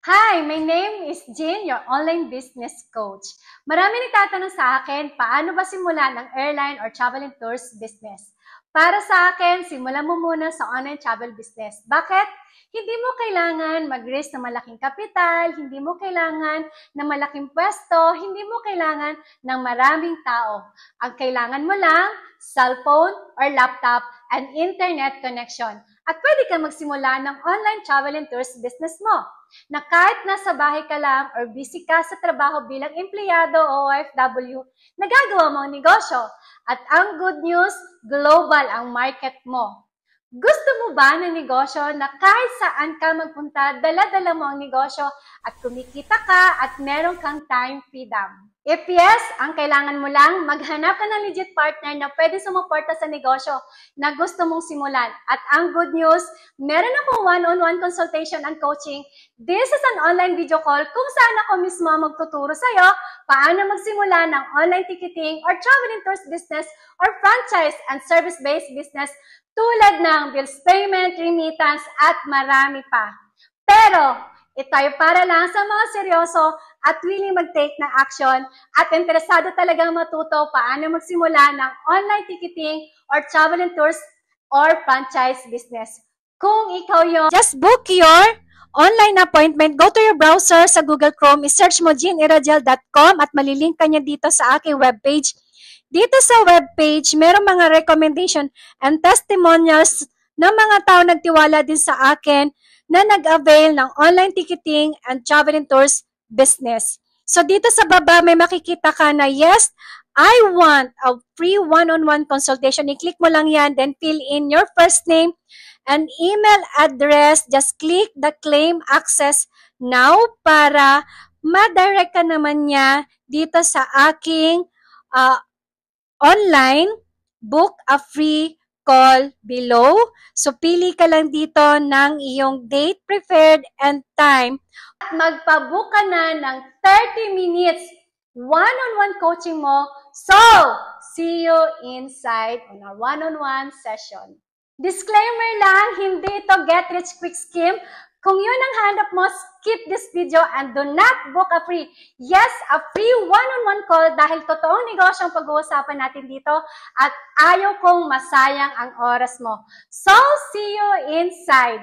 Hi, my name is Jean, your online business coach. Marami nagtatanong sa akin, paano ba simulan ang airline or travel and tours business? Para sa akin, simulan mo muna sa online travel business. Bakit? Hindi mo kailangan mag-raise ng malaking kapital, hindi mo kailangan ng malaking pwesto, hindi mo kailangan ng maraming tao. Ang kailangan mo lang, cellphone or laptop and internet connection. At pwede kang magsimula ng online travel and tours business mo na kahit nasa bahay ka lang or busy ka sa trabaho bilang empleyado o OFW, nagagawa mo ang negosyo. At ang good news, global ang market mo. Gusto mo ba ng negosyo na kahit saan ka magpunta, dala-dala mo ang negosyo at kumikita ka at meron kang time freedom? If yes, ang kailangan mo lang, maghanap ka ng legit partner na pwede sumuporta sa negosyo na gusto mong simulan. At ang good news, meron akong one-on-one consultation and coaching. This is an online video call kung saan ako mismo magtuturo sa'yo paano magsimula ng online ticketing or travel and tours business or franchise and service-based business tulad ng bills payment, remittance, at marami pa. Pero, ito ay para lang sa mga seryoso at willing mag-take ng action at interesado talagang matuto paano magsimula ng online ticketing or travel and tours or franchise business. Kung ikaw yun, just book your online appointment. Go to your browser sa Google Chrome, i-search mo jeanirajel.com at malilink ka niya dito sa aking webpage. Dito sa webpage, merong mga recommendation and testimonials ng mga tao nagtiwala din sa akin na nag-avail ng online ticketing and travel and tours business. So dito sa baba may makikita ka na yes, I want a free one-on-one consultation. I-click mo lang yan, then fill in your first name and email address. Just click the claim access now para ma-direct ka naman niya dito sa aking online book a free call below. So, pili ka lang dito ng iyong date preferred and time. At magpabook ka na ng 30 minutes one-on-one coaching mo. So, see you inside on our one-on-one session. Disclaimer lang, hindi ito get rich quick scheme. Kung yun ang hanap mo, skip this video and do not book a free. Yes, a free one-on-one call dahil totoong negosyo ang pag-uusapan natin dito at ayaw kong masayang ang oras mo. So, see you inside.